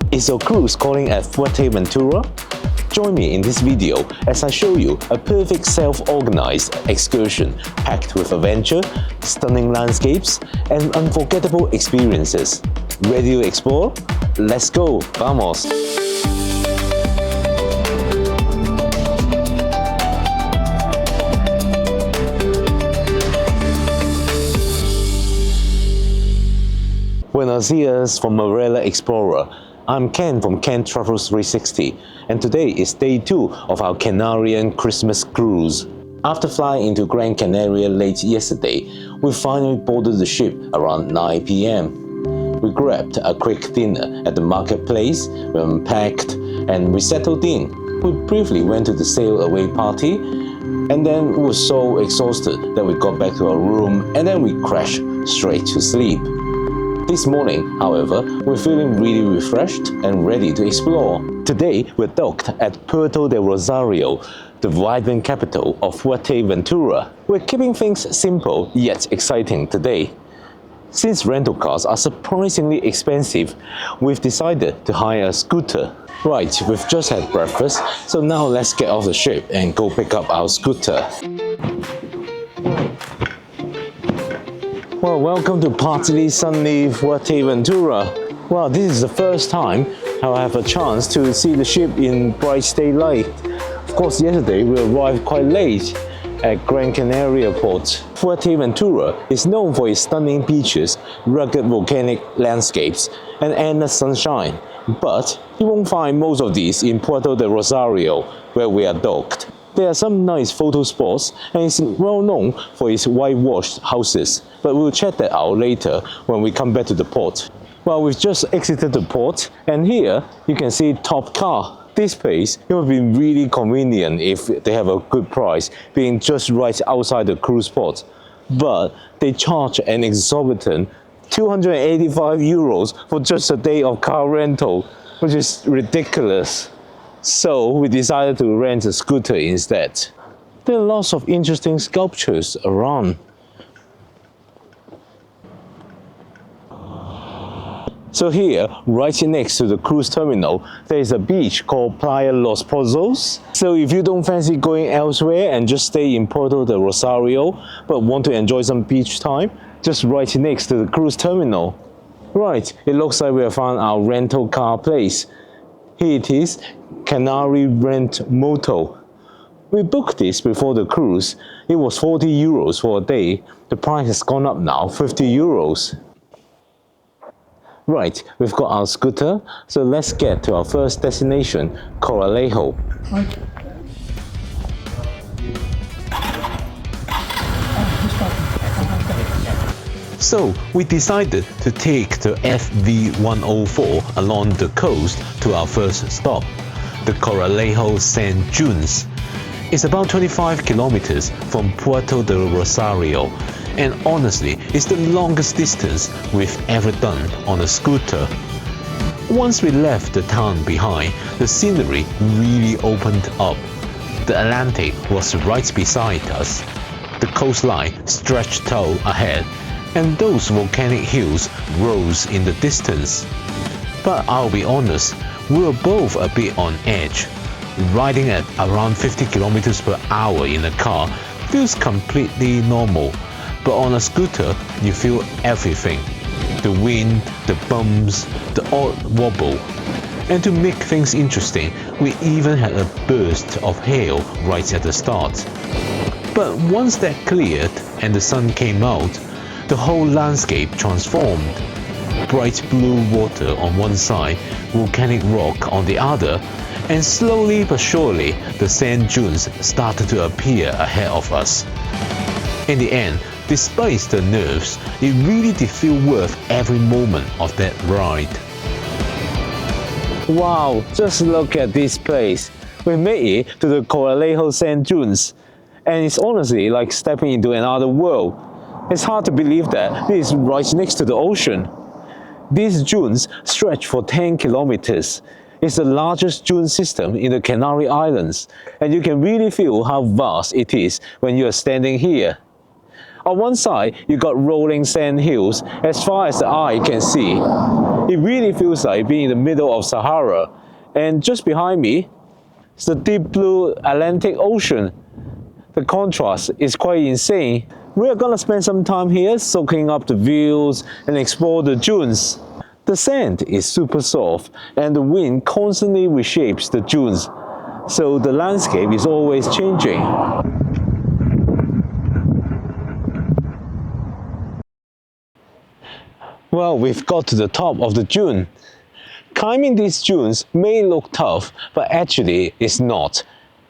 Is your cruise calling at Fuerteventura? Join me in this video as I show you a perfect self-organized excursion packed with adventure, stunning landscapes, and unforgettable experiences. Ready to explore? Let's go! Vamos! Buenos dias from Marella Explorer. I'm Ken from Ken Travels 360, and today is day 2 of our Canarian Christmas cruise. After flying into Gran Canaria late yesterday, we finally boarded the ship around 9 p.m. We grabbed a quick dinner at the marketplace, we unpacked, and we settled in. We briefly went to the sail away party, and then we were so exhausted that we got back to our room and then we crashed straight to sleep. This morning, however, we're feeling really refreshed and ready to explore. Today, we're docked at Puerto del Rosario, the vibrant capital of Fuerteventura. We're keeping things simple yet exciting today. Since rental cars are surprisingly expensive, we've decided to hire a scooter. Right, we've just had breakfast, so now let's get off the ship and go pick up our scooter. Well, welcome to partly sunny Fuerteventura. Well, this is the first time I have a chance to see the ship in bright daylight. Of course, yesterday we arrived quite late at Gran Canaria port. Fuerteventura is known for its stunning beaches, rugged volcanic landscapes, and endless sunshine. But you won't find most of these in Puerto del Rosario, where we are docked. There are some nice photo spots, and it's well known for its whitewashed houses, but we'll check that out later when we come back to the port. Well, we've just exited the port, and here you can see Top Car. This place, it would be really convenient if they have a good price, being just right outside the cruise port. But they charge an exorbitant 285 euros for just a day of car rental, which is ridiculous. So we decided to rent a scooter instead. There are lots of interesting sculptures around. So here, right next to the cruise terminal, there is a beach called Playa Los Pozos. So if you don't fancy going elsewhere and just stay in Puerto del Rosario, but want to enjoy some beach time, just right next to the cruise terminal. Right, it looks like we have found our rental car place. Here it is, Canary Rent Moto. We booked this before the cruise. It was 40 euros for a day. The price has gone up now, 50 euros. Right, we've got our scooter, so let's get to our first destination, Coralejo. So we decided to take the FV104 along the coast to our first stop, the Coralejo Sand Dunes. It's about 25 kilometers from Puerto del Rosario, and honestly, it's the longest distance we've ever done on a scooter. Once we left the town behind, the scenery really opened up. The Atlantic was right beside us. The coastline stretched out ahead, and those volcanic hills rose in the distance. But I'll be honest, we were both a bit on edge. Riding at around 50 kilometers per hour in a car feels completely normal, but on a scooter, you feel everything. The wind, the bumps, the odd wobble. And to make things interesting, we even had a burst of hail right at the start. But once that cleared and the sun came out, the whole landscape transformed. Bright blue water on one side, volcanic rock on the other, and slowly but surely the sand dunes started to appear ahead of us. In the end, despite the nerves, it really did feel worth every moment of that ride. Wow, just look at this place. We made it to the Coralejo Sand Dunes, and it's honestly like stepping into another world. It's hard to believe that this is right next to the ocean. These dunes stretch for 10 kilometers. It's the largest dune system in the Canary Islands, and you can really feel how vast it is when you are standing here. On one side, you got rolling sand hills as far as the eye can see. It really feels like being in the middle of Sahara. And just behind me is the deep blue Atlantic Ocean. The contrast is quite insane. We are gonna spend some time here soaking up the views and explore the dunes. The sand is super soft and the wind constantly reshapes the dunes, so the landscape is always changing. Well, we've got to the top of the dune. Climbing these dunes may look tough, but actually it's not.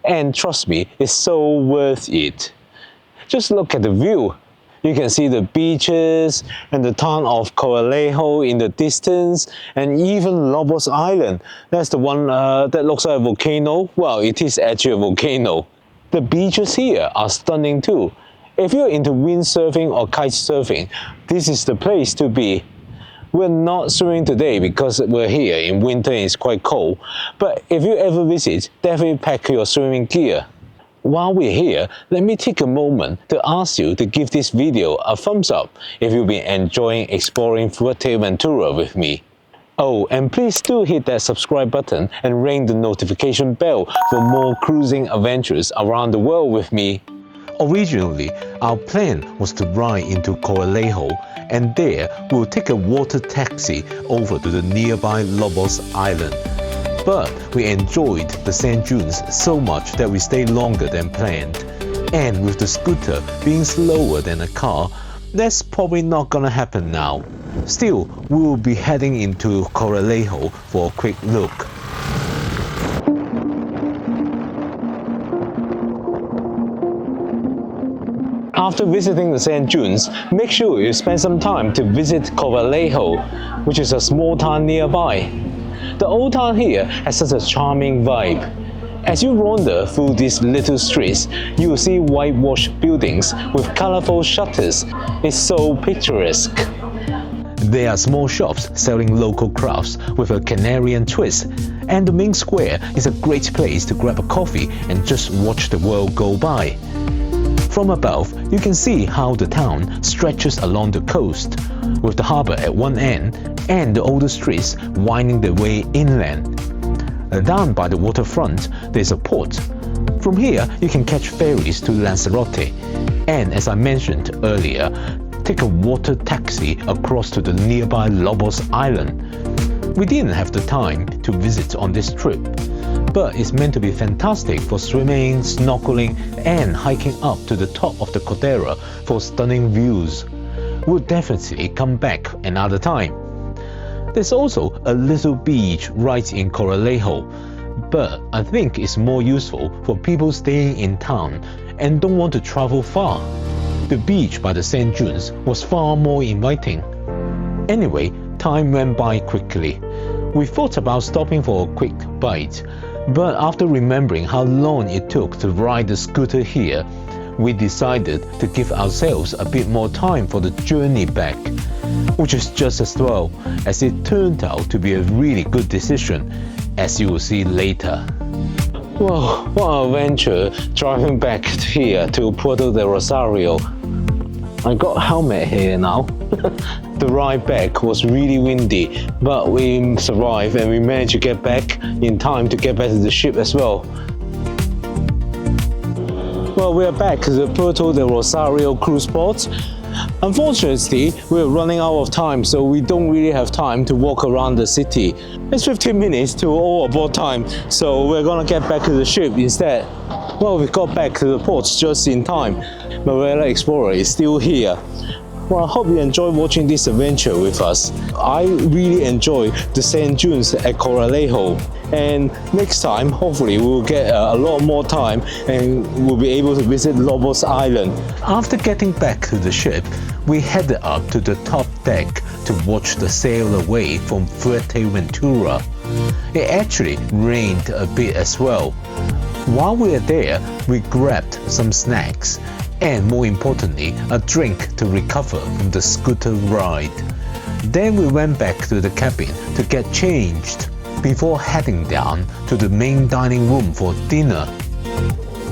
And trust me, it's so worth it. Just look at the view. You can see the beaches and the town of Coralejo in the distance, and even Lobos Island. That's the one that looks like a volcano. Well, it is actually a volcano. The beaches here are stunning too. If you're into windsurfing or kite surfing, this is the place to be. We're not swimming today because we're here in winter and it's quite cold, but if you ever visit, definitely pack your swimming gear. While we're here, let me take a moment to ask you to give this video a thumbs up if you've been enjoying exploring Fuerteventura with me. Oh, and please do hit that subscribe button and ring the notification bell for more cruising adventures around the world with me. Originally, our plan was to ride into Coralejo, and there we'll take a water taxi over to the nearby Lobos Island. But we enjoyed the sand dunes so much that we stayed longer than planned. And with the scooter being slower than a car, that's probably not gonna happen now. Still, we will be heading into Coralejo for a quick look. After visiting the sand dunes, make sure you spend some time to visit Coralejo, which is a small town nearby. The old town here has such a charming vibe. As you wander through these little streets, you will see whitewashed buildings with colorful shutters. It's so picturesque. There are small shops selling local crafts with a Canarian twist, and the main square is a great place to grab a coffee and just watch the world go by. From above, you can see how the town stretches along the coast, with the harbor at one end and the older streets winding their way inland. Down by the waterfront, there's a port. From here, you can catch ferries to Lanzarote, and as I mentioned earlier, take a water taxi across to the nearby Lobos Island. We didn't have the time to visit on this trip, but it's meant to be fantastic for swimming, snorkeling, and hiking up to the top of the Cordillera for stunning views. We'll definitely come back another time. There's also a little beach right in Coralejo, but I think it's more useful for people staying in town and don't want to travel far. The beach by the sand dunes was far more inviting. Anyway, time went by quickly. We thought about stopping for a quick bite, but after remembering how long it took to ride the scooter here, we decided to give ourselves a bit more time for the journey back, which is just as well, as it turned out to be a really good decision, as you will see later. Wow, what an adventure driving back here to Puerto del Rosario. I got a helmet here now. The ride back was really windy, but we survived and we managed to get back in time to get back to the ship as well. Well, we are back to the Puerto del Rosario cruise port. Unfortunately, we're running out of time, so we don't really have time to walk around the city. It's 15 minutes to all aboard time, so we're gonna get back to the ship instead. Well, we got back to the port just in time. Marella Explorer is still here. Well, I hope you enjoyed watching this adventure with us. I really enjoyed the sand dunes at Coralejo. And next time, hopefully, we'll get a lot more time and we'll be able to visit Lobos Island. After getting back to the ship, we headed up to the top deck to watch the sail away from Fuerteventura. It actually rained a bit as well. While we were there, we grabbed some snacks and, more importantly, a drink to recover from the scooter ride. Then we went back to the cabin to get changed before heading down to the main dining room for dinner.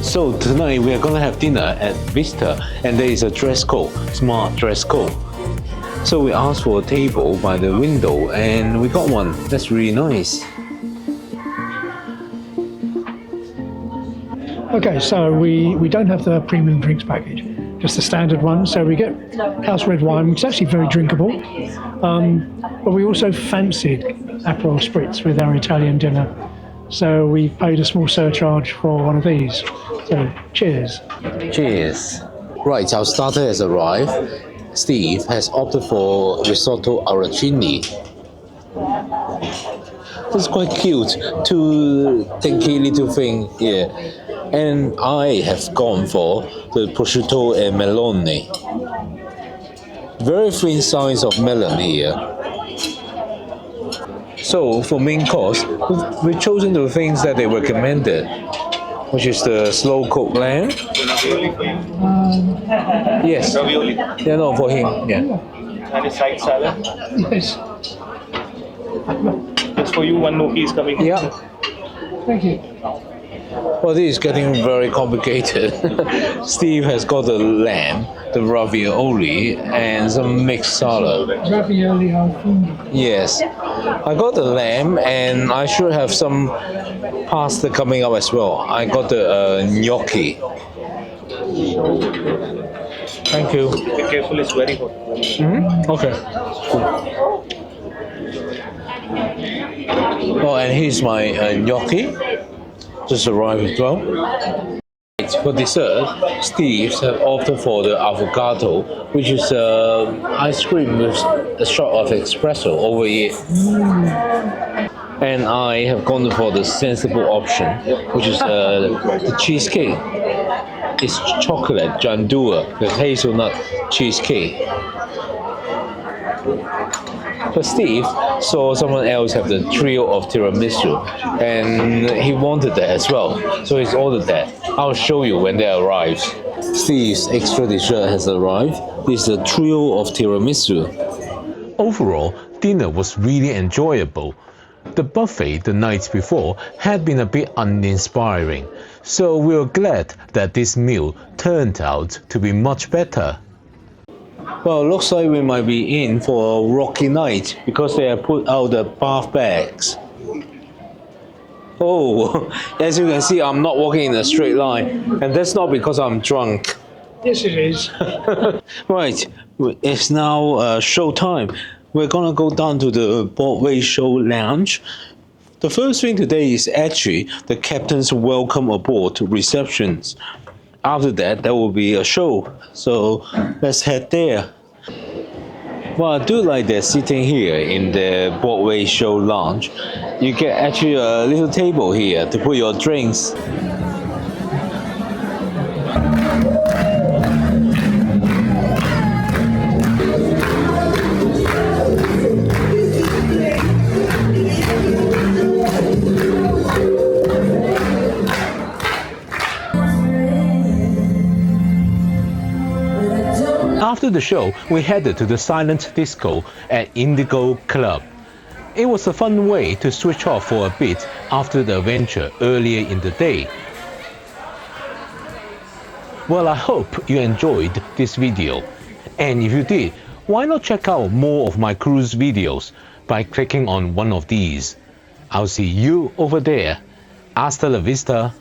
So tonight we are gonna have dinner at Vista, and there is a dress code, smart dress code. So we asked for a table by the window and we got one. That's really nice. Okay, so we don't have the premium drinks package, just the standard one. So we get house red wine, which is actually very drinkable. But we also fancied Aperol Spritz with our Italian dinner. So we paid a small surcharge for one of these. So cheers. Cheers. Right, our starter has arrived. Steve has opted for risotto arancini. That's quite cute. Two dinky little thing here. And I have gone for the prosciutto and melone. Very thin slice of melon here. So for main course, we've chosen the things that they recommended, which is the slow cooked lamb. Yes. Ravioli. Yeah, no, for him. Yeah. And a side salad. Yes. It's for you, one gnocchi is coming. Yeah. Thank you. Well, this is getting very complicated. Steve has got the lamb, the ravioli, and some mixed salad. Ravioli al fungo. Yes. I got the lamb, and I should have some pasta coming up as well. I got the gnocchi. Thank you. Be careful, it's very hot. Okay. Oh, and here's my gnocchi. Just arrived as well. For dessert, Steve's have opted for the avocado, which is ice cream with a shot of espresso over here. And I have gone for the sensible option, which is the cheesecake. It's chocolate gianduja with hazelnut cheesecake. But Steve saw someone else have the trio of tiramisu and he wanted that as well. So he's ordered that. I'll show you when that arrives. Steve's extra dessert has arrived. This is the trio of tiramisu. Overall, dinner was really enjoyable. The buffet the night before had been a bit uninspiring, so we were glad that this meal turned out to be much better. Well, it looks like we might be in for a rocky night because they have put out the bath bags. Oh, as you can see, I'm not walking in a straight line, and that's not because I'm drunk. Yes, it is. Right, it's now show time. We're gonna go down to the Broadway Show Lounge. The first thing today is actually the captain's welcome aboard receptions. After that, there will be a show. So let's head there. Well, I do like that sitting here in the Broadway Show Lounge. You get actually a little table here to put your drinks. After the show, we headed to the silent disco at Indigo Club. It was a fun way to switch off for a bit after the adventure earlier in the day. Well, I hope you enjoyed this video. And if you did, why not check out more of my cruise videos by clicking on one of these. I'll see you over there. Hasta la vista.